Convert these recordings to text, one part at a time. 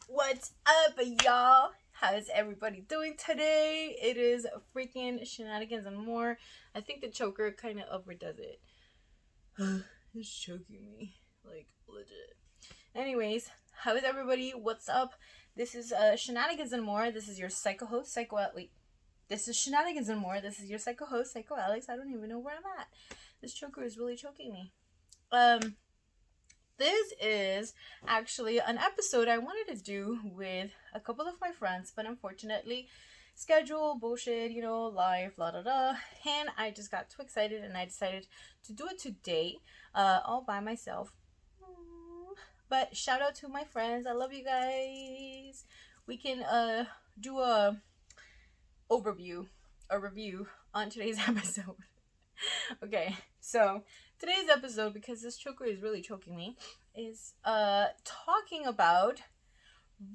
What's up, y'all? How's everybody doing today? It is freaking Shenanigans and more. I think the choker kind of overdoes it. It's choking me, like, legit. Anyways, how is everybody? What's up? This is Shenanigans and more. This is your psycho host, This is Shenanigans and more. This is your psycho host, Psycho Alex. I don't even know where I'm at. This choker is really choking me. This is actually an episode I wanted to do with a couple of my friends, but unfortunately, schedule, bullshit, life, la da da. And I just got too excited and I decided to do it today, all by myself. But shout out to my friends. I love you guys. We can do a review on today's episode. Okay, so today's episode, because this choker is really choking me, is talking about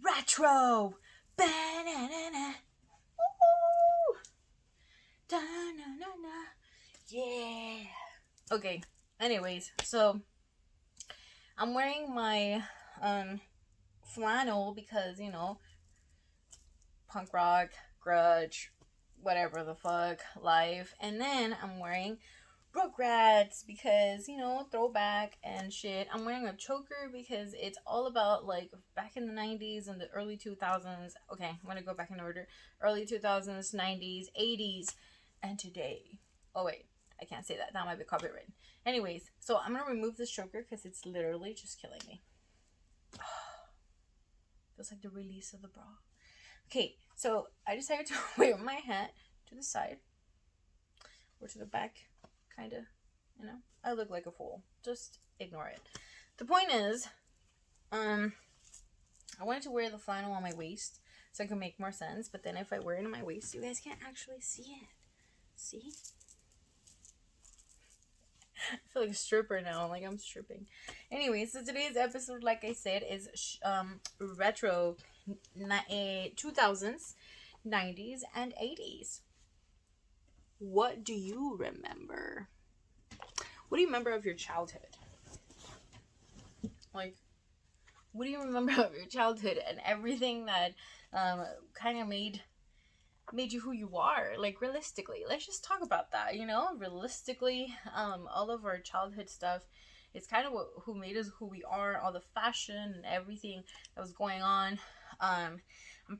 retro. Ba-na-na-na. Woo! Da-na-na-na. Yeah. Okay, anyways, so I'm wearing my flannel because, punk rock, grudge, whatever the fuck, life. And then I'm wearing Rugrats because, throwback and shit. I'm wearing a choker because it's all about, like, back in the 90s and the early 2000s. Okay, I'm gonna go back in order. Early 2000s, 90s, 80s, and today. Oh, wait. I can't say that. That might be copyrighted. Anyways, so I'm gonna remove this choker because it's literally just killing me. Feels like the release of the bra. Okay, so I decided to wear my hat to the side or to the back, kind of. I look like a fool. Just ignore it. The point is, I wanted to wear the flannel on my waist so it could make more sense. But then if I wear it on my waist, you guys can't actually see it. See? I feel like a stripper now. Like, I'm stripping. Anyway, so today's episode, like I said, is retro 2000s, 90s, and 80s. What do you remember? What do you remember of your childhood? Like, what do you remember of your childhood and everything that kind of made you who you are? Like, realistically, let's just talk about that. Realistically, all of our childhood stuff, it's kind of who made us who we are. All the fashion and everything that was going on. I'm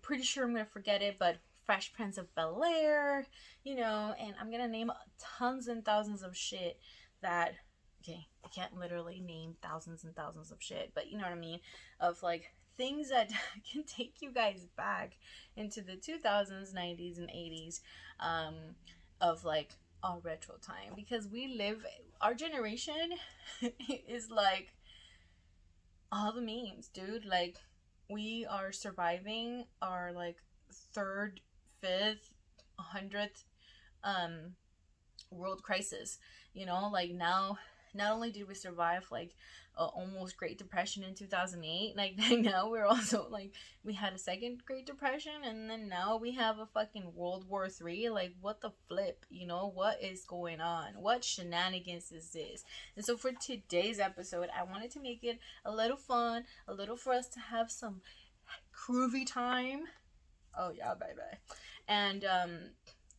pretty sure I'm gonna forget it, but Fresh Prince of Bel-Air, and I'm gonna name tons and thousands of shit that, okay, I can't literally name thousands and thousands of shit, but you know what I mean, of like things that can take you guys back into the 2000s, 90s, and 80s, of like our retro time, because our generation is like all the memes, dude. Like, we are surviving our like 3rd, 5th, 100th world crisis. Like, now, not only did we survive like almost Great Depression in 2008, like now we're also like, we had a second Great Depression, and then now we have a fucking World War III. Like, what the flip? What is going on? What shenanigans is this? And so for today's episode, I wanted to make it a little fun, a little for us to have some groovy time. Oh yeah, baby. And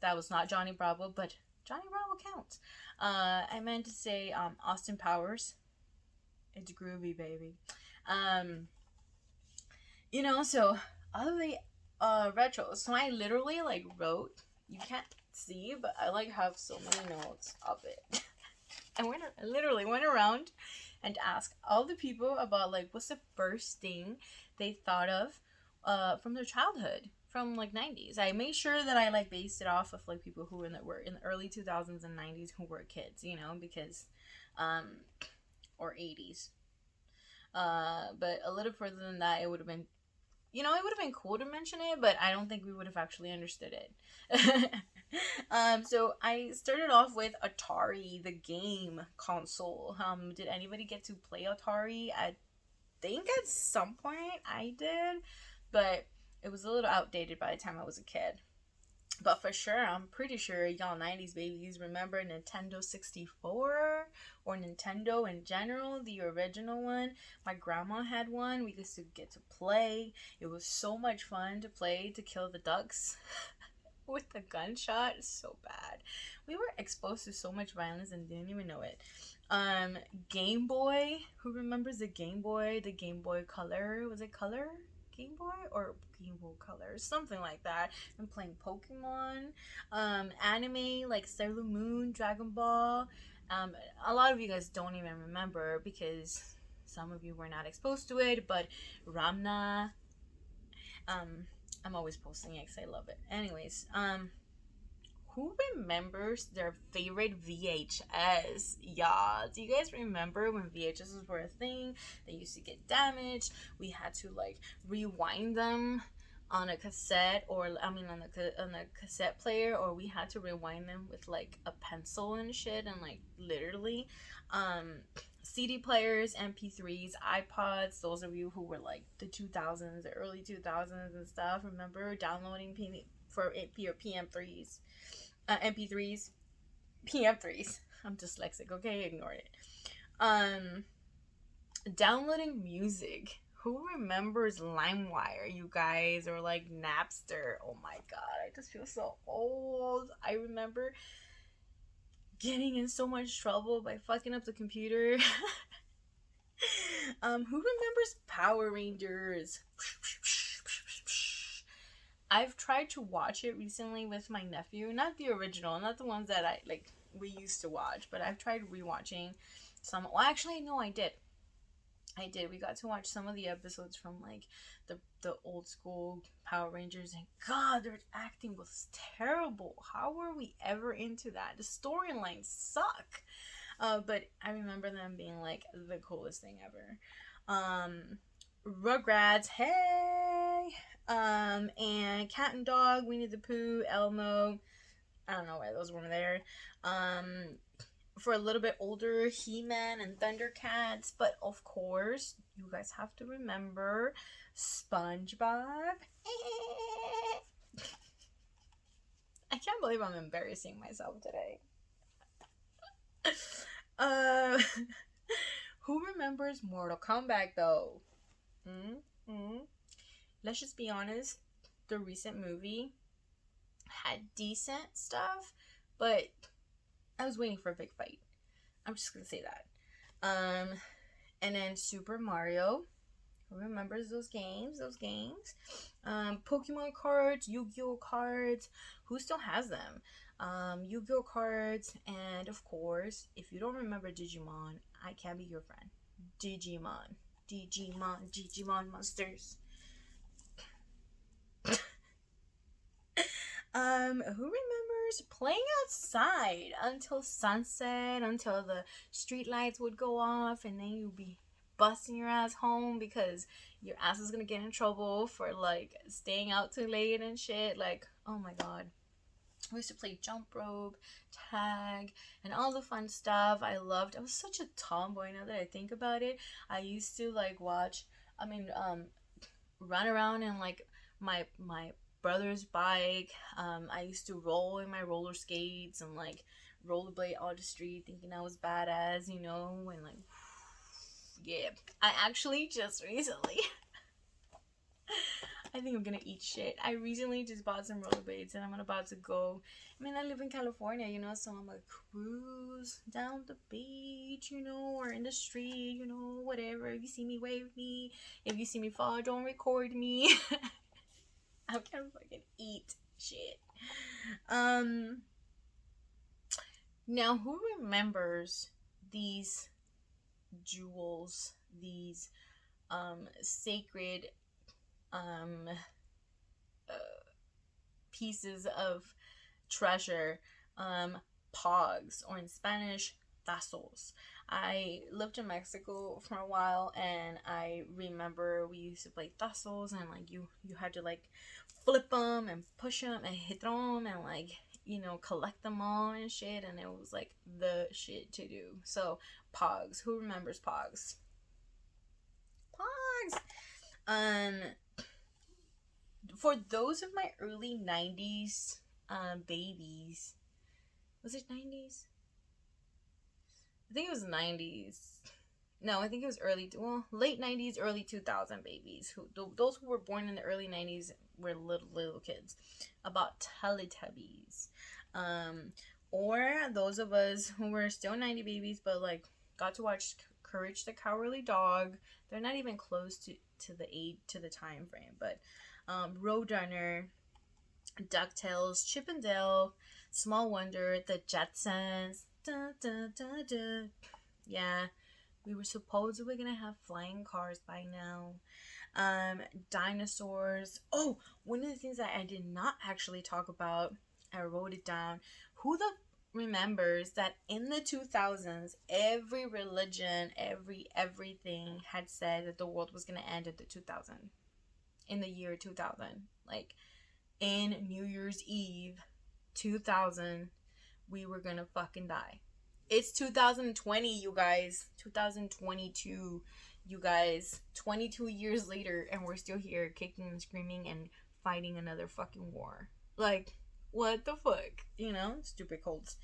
that was not Johnny Bravo, but Johnny Bravo counts. I meant to say Austin Powers. It's groovy, baby. So all of the retros. So I literally like wrote. You can't see, but I like have so many notes of it. I literally went around and asked all the people about like what's the first thing they thought of from their childhood, from like 90s. I made sure that I like based it off of like people who were in the early 2000s and 90s who were kids, because or 80s. But a little further than that, it would have been, it would have been cool to mention it, but I don't think we would have actually understood it. So I started off with Atari, the game console. Did anybody get to play Atari? I think at some point I did, but it was a little outdated by the time I was a kid. But for sure, I'm pretty sure y'all 90s babies remember Nintendo 64 or Nintendo in general, the original one. My grandma had one. We used to get to play. It was so much fun to play to kill the ducks with the gunshot. So bad. We were exposed to so much violence and didn't even know it. Game Boy. Who remembers the Game Boy? The Game Boy Color. Was it Color? Game Boy or Game Boy Color, something like that. I'm playing Pokemon, anime like Sailor Moon, Dragon Ball. A lot of you guys don't even remember because some of you were not exposed to it, but Ramna. I'm always posting it because I love it. Anyways, who remembers their favorite VHS? Y'all, do you guys remember when VHSs were a thing? They used to get damaged. We had to like rewind them on a cassette, or I mean on a cassette player, or we had to rewind them with like a pencil and shit, and like literally CD players, MP3s, iPods. Those of you who were like the 2000s, the early 2000s and stuff, remember downloading for your PM3s, MP3s, PM3s. I'm dyslexic, okay? Ignore it. Downloading music. Who remembers LimeWire, you guys? Or like Napster? Oh my god, I just feel so old. I remember getting in so much trouble by fucking up the computer. Who remembers Power Rangers? I've tried to watch it recently with my nephew. Not the original, not the ones that we used to watch, but I've tried rewatching some. Well, actually, no, I did. We got to watch some of the episodes from like the old school Power Rangers, and god, their acting was terrible. How were we ever into that? The storylines suck. But I remember them being like the coolest thing ever. Rugrats, hey. And Cat and Dog, Winnie the Pooh, Elmo. I don't know why those were there. For a little bit older, He-Man and Thundercats. But of course, you guys have to remember SpongeBob. I can't believe I'm embarrassing myself today. Who remembers Mortal Kombat though? Let's just be honest. The recent movie had decent stuff, but I was waiting for a big fight. I'm just gonna say that. And then Super Mario. Who remembers those games? Pokemon cards, Yu-Gi-Oh cards. Who still has them? Yu-Gi-Oh cards, and of course, if you don't remember Digimon, I can't be your friend. Digimon monsters. Who remembers playing outside until sunset, until the street lights would go off, and then you'd be busting your ass home because your ass is gonna get in trouble for like staying out too late and shit. Like, oh my god. We used to play jump rope, tag, and all the fun stuff. I was such a tomboy now that I think about it. I used to like run around in like my brother's bike. I used to roll in my roller skates and like rollerblade all the street thinking I was badass, and like, yeah. I actually just recently I think I'm gonna eat shit. I recently just bought some rollerblades and I'm about to go. I live in California, so I'm gonna cruise down the beach, or in the street, whatever. If you see me, wave me. If you see me fall, don't record me. I'm gonna fucking eat shit. Now, who remembers these jewels, these sacred pieces of treasure, pogs, or in Spanish, tazos? I lived in Mexico for a while, and I remember we used to play tazos, and like you had to like flip them and push them and hit them and like collect them all and shit, and it was like the shit to do. So pogs, who remembers pogs? For those of my early 90s babies. Was it 90's? I think it was 90's. No, I think it was late 90's, early 2000 babies. Those who were born in the early 90's were little kids. About Teletubbies. Or those of us who were still 90 babies, but like got to watch Courage the Cowardly Dog. They're not even close to the time frame, but Roadrunner, DuckTales, Chip and Dale, Small Wonder, The Jetsons. Da, da, da, da. Yeah, we were supposedly gonna have flying cars by now. Dinosaurs. Oh, one of the things that I did not actually talk about, I wrote it down. Who the remembers that in the 2000s, every religion, everything had said that the world was gonna end in the year 2000. Like in New Year's Eve 2000, we were gonna fucking die. It's 2020, you guys. 2022, you guys. 22 years later, and we're still here kicking and screaming and fighting another fucking war. Like, what the fuck? You know? Stupid cults.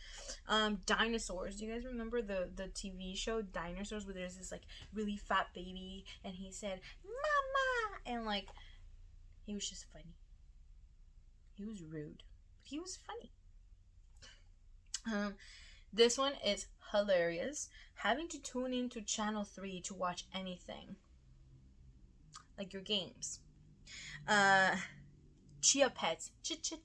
Dinosaurs. Do you guys remember the TV show Dinosaurs, where there's this, like, really fat baby, and he said, Mama! And, like, he was just funny. He was rude, but he was funny. This one is hilarious. Having to tune into channel 3 to watch anything, like your games. Chia pets. Chia.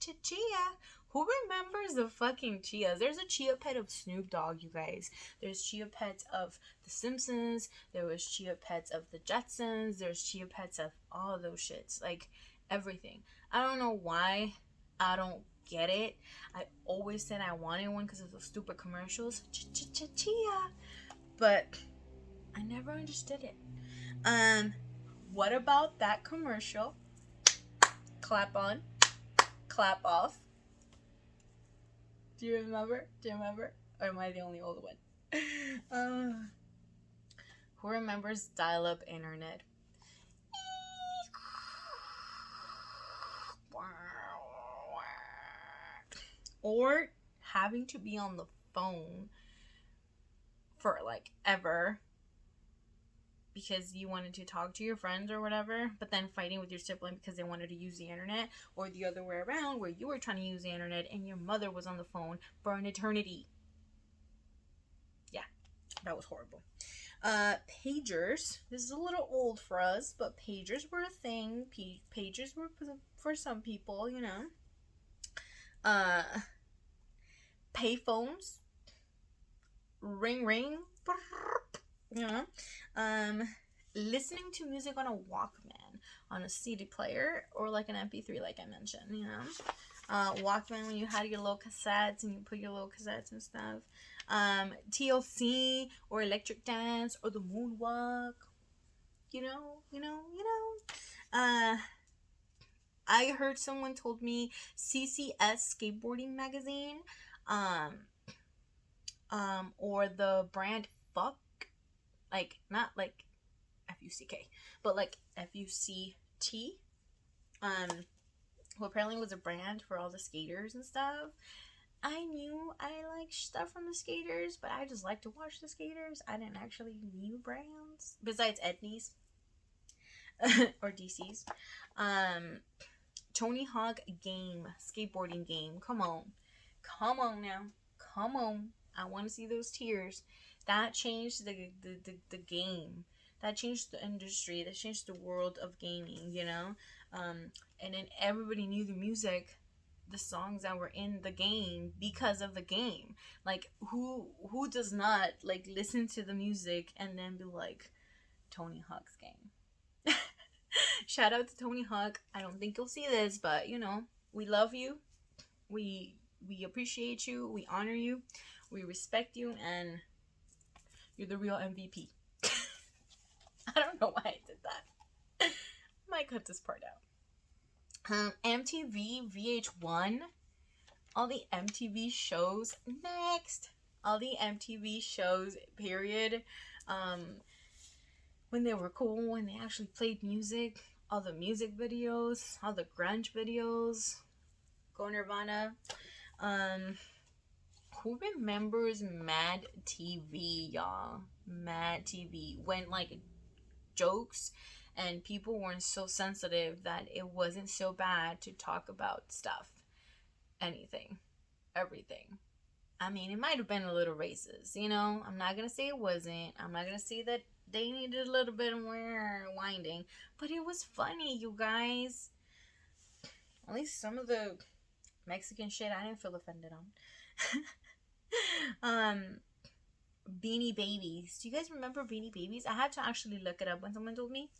Who remembers the fucking chias? There's a chia pet of Snoop Dogg, you guys. There's chia pets of The Simpsons. There was chia pets of The Jetsons. There's chia pets of all of those shits. Like, everything. I don't know why. I don't get it. I always said I wanted one because of those stupid commercials. Chia. But I never understood it. What about that commercial? Clap on, clap off. Do you remember? Or am I the only old one? Who remembers dial-up internet? Or having to be on the phone for like ever because you wanted to talk to your friends or whatever, but then fighting with your sibling because they wanted to use the internet, or the other way around where you were trying to use the internet and your mother was on the phone for an eternity. Yeah, that was horrible. Pagers. This is a little old for us, but pagers were a thing. Pagers were for some people, you know. Payphones, ring ring, you know. Listening to music on a Walkman, on a CD player, or like an MP3, like I mentioned, you know. Walkman, when you had your little cassettes and you put your little cassettes and stuff. TLC or Electric Dance or the Moonwalk, you know. I heard someone told me CCS Skateboarding Magazine, or the brand Fuck, like, not like F-U-C-K, but like F-U-C-T, who apparently was a brand for all the skaters and stuff. I knew I liked stuff from the skaters, but I just like to watch the skaters. I didn't actually knew brands, besides Etnies, or DC's. Tony Hawk game, skateboarding game. Come on now. Come on. I want to see those tears. That changed the game. That changed the industry. That changed the world of gaming, you know? And then everybody knew the music, the songs that were in the game because of the game. Like, who does not, like, listen to the music and then be like, Tony Hawk's game? Shout out to Tony Hawk. I don't think you'll see this, but, you know, we love you. We appreciate you. We honor you. We respect you, and you're the real MVP. I don't know why I did that. I might cut this part out. MTV, VH1, all the MTV shows. Next. All the MTV shows, period. When they were cool, when they actually played music. All the music videos, all the grunge videos. Go Nirvana. Who remembers Mad TV, y'all? Mad TV. When, like, jokes and people weren't so sensitive that it wasn't so bad to talk about stuff. Anything. Everything. I mean, it might have been a little racist, you know? I'm not going to say it wasn't. I'm not going to say that they needed a little bit more winding. But it was funny, you guys. At least some of the Mexican shit I didn't feel offended on. Beanie Babies. Do you guys remember Beanie Babies? I had to actually look it up when someone told me.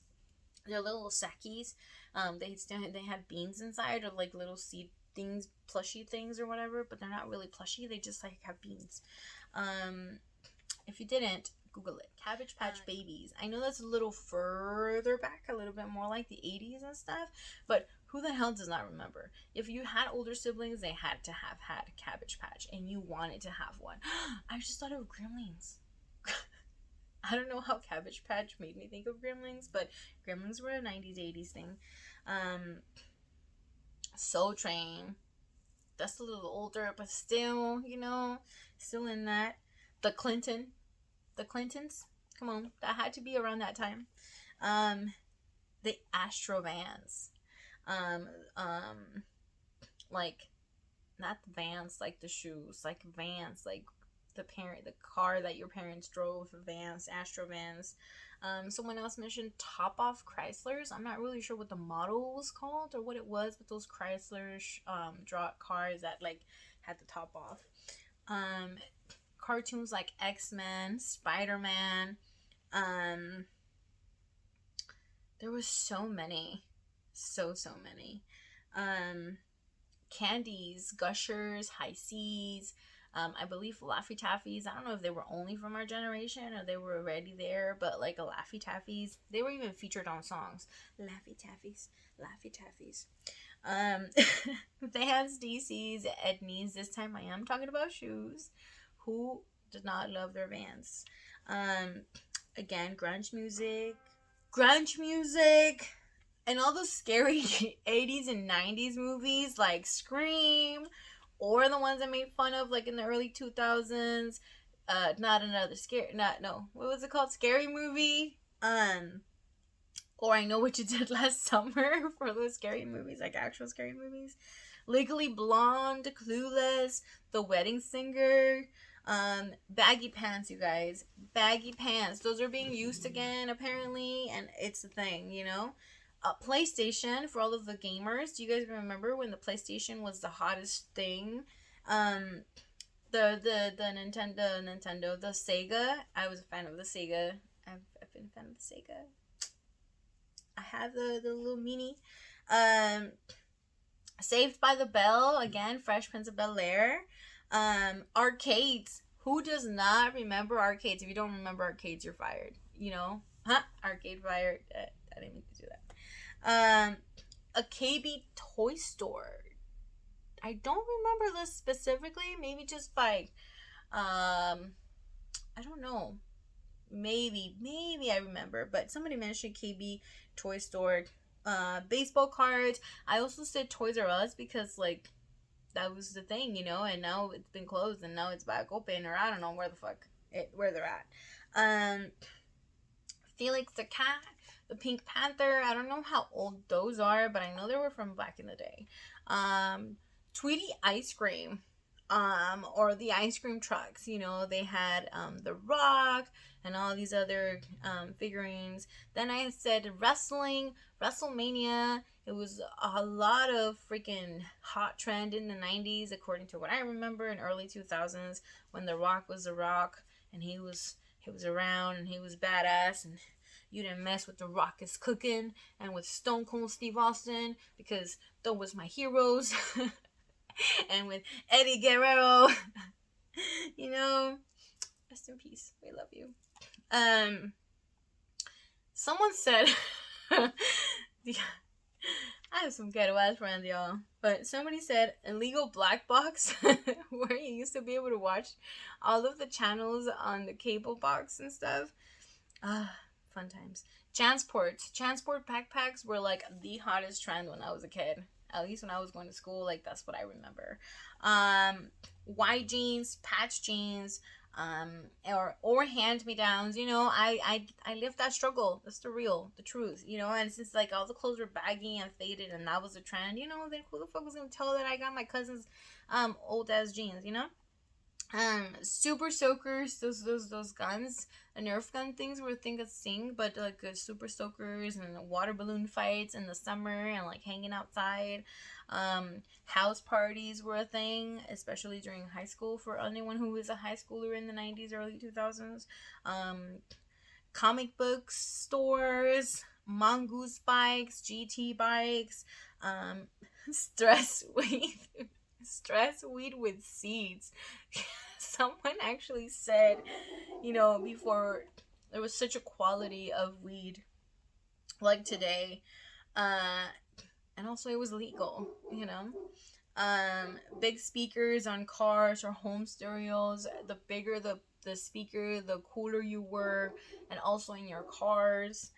They're little sackies. They had beans inside, or like little seed things, plushy things or whatever, but they're not really plushy. They just like have beans. If you didn't, Google it. Cabbage Patch Babies. I know that's a little further back, a little bit more like the 80's and stuff, but who the hell does not remember? If you had older siblings, they had to have had Cabbage Patch, and you wanted to have one. I just thought of Gremlins. I don't know how Cabbage Patch made me think of Gremlins, but Gremlins were a 90's, 80's thing. Soul Train. That's a little older, but still, you know, still in that. The Clintons. Come on, that had to be around that time. The Astro Vans. Like, not the Vans, like the shoes, like Vans, like the car that your parents drove, Vans, Astro Vans. Someone else mentioned Top Off Chryslers. I'm not really sure what the model was called or what it was, but those Chrysler cars that like had the top off. Cartoons like X-Men, Spider-Man. There was so many. So many. Candies, Gushers, High Seas. I believe Laffy Taffies. I don't know if they were only from our generation or they were already there, but like a Laffy Taffies, they were even featured on songs. Laffy Taffies. Vans, DC's, Edneys. This time I am talking about shoes. Who did not love their Vans? Again, grunge music. And all those scary 80's and 90's movies like Scream, or the ones I made fun of like in the early 2000s. What was it called? Scary Movie. Or I Know What You Did Last Summer, for those scary movies, like actual scary movies. Legally Blonde, Clueless, The Wedding Singer. Baggy pants, you guys. Baggy pants. Those are being used again, apparently, and it's a thing, you know? PlayStation, for all of the gamers. Do you guys remember when the PlayStation was the hottest thing? The Nintendo, the Sega. I was a fan of the Sega. I've been a fan of the Sega. I have the little mini. Saved by the Bell, again, Fresh Prince of Bel-Air. Arcades. Who does not remember arcades? If you don't remember arcades, you're fired. You know? Arcade fired. I didn't mean to do that. A KB toy store. I don't remember this specifically. Maybe just by, I don't know. Maybe I remember. But somebody mentioned KB toy store. Baseball cards. I also said Toys R Us because, like, that was the thing, you know, and now it's been closed and now it's back open, or I don't know where they're at. Felix the Cat, the Pink Panther. I don't know how old those are, but I know they were from back in the day. Tweety Ice Cream, or the ice cream trucks, you know, they had The Rock and all these other figurines. Then I said wrestling, WrestleMania. It was a lot of freaking hot trend in the 90's, according to what I remember, in early 2000s, when The Rock was The Rock, and he was around, and he was badass, and you didn't mess with The Rock is Cooking, and with Stone Cold Steve Austin, because those was my heroes, and with Eddie Guerrero, you know, rest in peace, we love you. Someone said, I have some ghetto ass friends, y'all. But somebody said illegal black box, where you used to be able to watch all of the channels on the cable box and stuff. Fun times. Transport backpacks were like the hottest trend when I was a kid. At least when I was going to school, like that's what I remember. White jeans, patch jeans, or hand me downs. You know, I lived that struggle. That's the truth. You know, and since like all the clothes were baggy and faded, and that was a trend, you know, then who the fuck was gonna tell that I got my cousin's old ass jeans? You know. Super soakers, those guns, the Nerf gun things were a thing of thing, but like super soakers and water balloon fights in the summer and like hanging outside. House parties were a thing, especially during high school for anyone who was a high schooler in the 90's, early 2000s. Comic book stores, mongoose bikes, GT bikes, stress weed, stress weed with seeds. Someone actually said, you know, before there was such a quality of weed like today, uh, and also it was legal, you know. Big speakers on cars or home stereos. The bigger the speaker, the cooler you were, and also in your cars.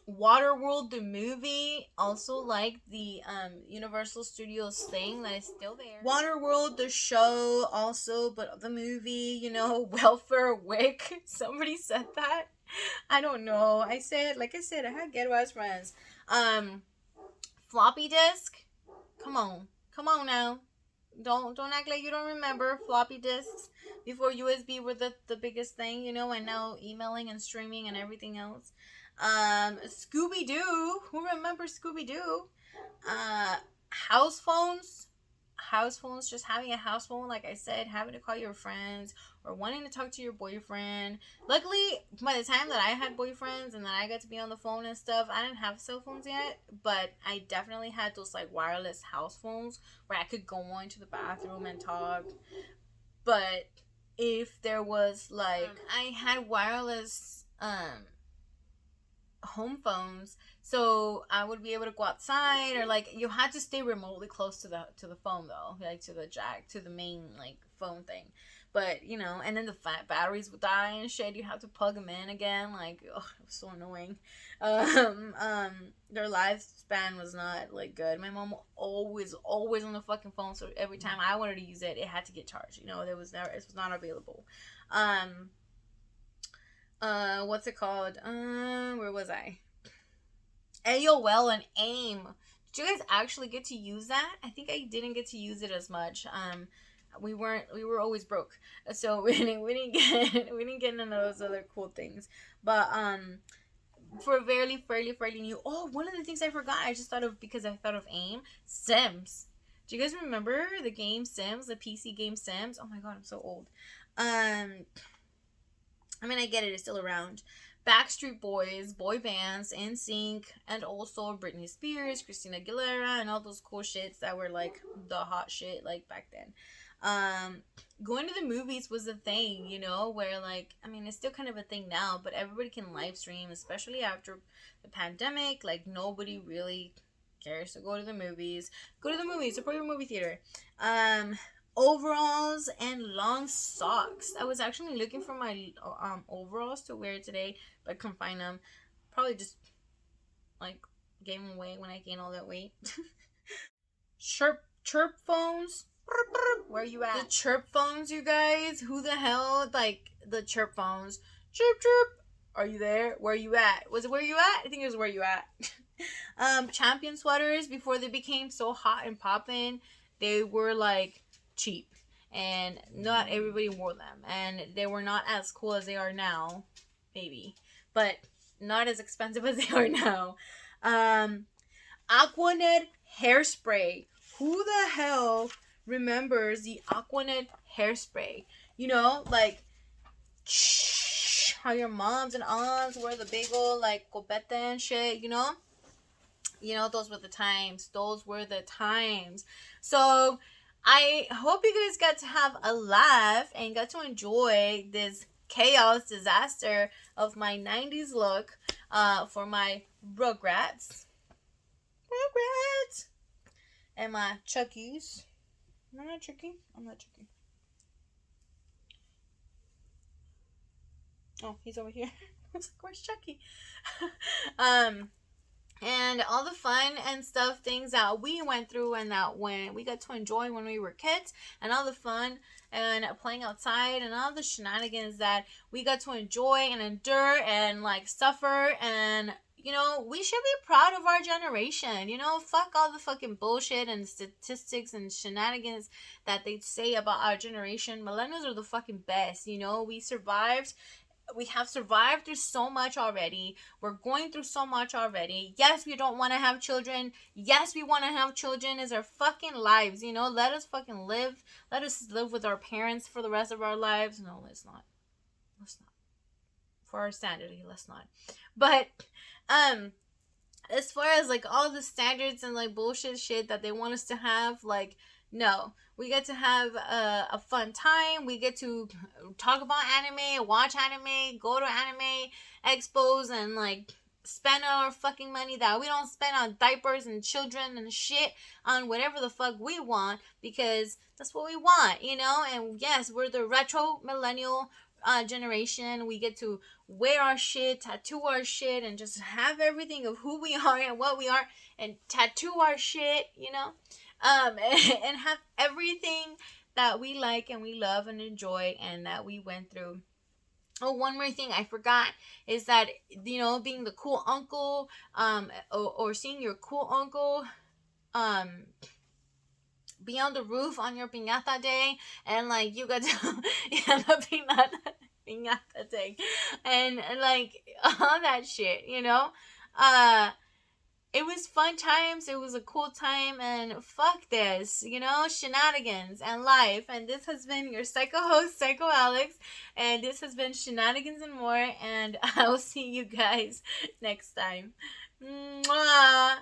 Waterworld the movie, also like the Universal Studios thing that is still there. Waterworld the show also, but the movie, you know, welfare wick. Somebody said that. I don't know. I said, like I said, I had ghetto ass friends. Floppy disk. Come on now. Don't act like you don't remember floppy disks before USB were the biggest thing, you know, and now emailing and streaming and everything else. Scooby Doo. Who remembers Scooby Doo? House phones. House phones, just having a house phone, like I said, having to call your friends or wanting to talk to your boyfriend. Luckily, by the time that I had boyfriends and that I got to be on the phone and stuff, I didn't have cell phones yet, but I definitely had those like wireless house phones where I could go into the bathroom and talk. But if there was like, I had wireless home phones, so I would be able to go outside, or like you had to stay remotely close to the phone though, like to the jack, to the main like phone thing. But you know, and then the batteries would die and shit. You have to plug them in again. Like, ugh, it was so annoying. Their lifespan was not like good. My mom always on the fucking phone. So every time I wanted to use it, it had to get charged. You know, it was not available. What's it called? Where was I? AOL and AIM. Did you guys actually get to use that? I think I didn't get to use it as much. We were always broke, so we didn't get none of those other cool things. But for fairly new. Oh, one of the things I forgot, I just thought of because I thought of AIM. Sims. Do you guys remember the game Sims, the PC game Sims? Oh my god, I'm so old. I mean, I get it, it's still around. Backstreet Boys, boy bands, NSYNC, and also Britney Spears, Christina Aguilera, and all those cool shits that were like the hot shit like back then. Going to the movies was a thing, you know, where like, I mean, it's still kind of a thing now, but everybody can live stream, especially after the pandemic. Like, nobody really cares to go to the movies. Go to the movies, support your movie theater. Overalls and long socks. I was actually looking for my overalls to wear today, but I couldn't find them. Probably just like gave them away when I gained all that weight. Chirp phones. Where you at? The chirp phones, you guys. Who the hell like the chirp phones? Chirp. Are you there? Where you at? Was it where you at? I think it was where you at. Champion sweaters, before they became so hot and poppin', they were like cheap, and not everybody wore them, and they were not as cool as they are now, maybe, but not as expensive as they are now. Aquanet hairspray. Who the hell remembers the Aquanet hairspray? You know, like how your moms and aunts wear the big old like copete and shit, you know? You know, those were the times. So I hope you guys got to have a laugh and got to enjoy this chaos disaster of my 90's look for my Rugrats. And my Chuckies. Am I not Chucky? I'm not Chucky. Oh, he's over here. I was like, where's Chucky? and all the fun and stuff, things that we went through and that when we got to enjoy when we were kids, and all the fun and playing outside and all the shenanigans that we got to enjoy and endure and like suffer. And we should be proud of our generation. Fuck all the fucking bullshit and statistics and shenanigans that they say about our generation. Millennials are the fucking best. We survived. We have survived through so much already. We're going through so much already. Yes, we don't want to have children. Yes, we want to have children. Is our fucking lives. Let us fucking live. Let us live with our parents for the rest of our lives. No, let's not. Let's not. For our sanity, let's not. But as far as like all the standards and like bullshit shit that they want us to have, like, no, we get to have a fun time. We get to talk about anime, watch anime, go to anime expos, and like spend our fucking money that we don't spend on diapers and children and shit, on whatever the fuck we want, because that's what we want. And yes, we're the retro millennial generation. We get to wear our shit, tattoo our shit, and just have everything of who we are and what we are, and tattoo our shit, and have everything that we like and we love and enjoy and that we went through. Oh, one more thing I forgot is that, being the cool uncle, or seeing your cool uncle, be on the roof on your piñata day, and like you got to the piñata day, and like all that shit. It was fun times. It was a cool time, and fuck this, shenanigans and life. And this has been your psycho host, Psycho Alex, and this has been Shenanigans and More. And I'll see you guys next time. Mwah!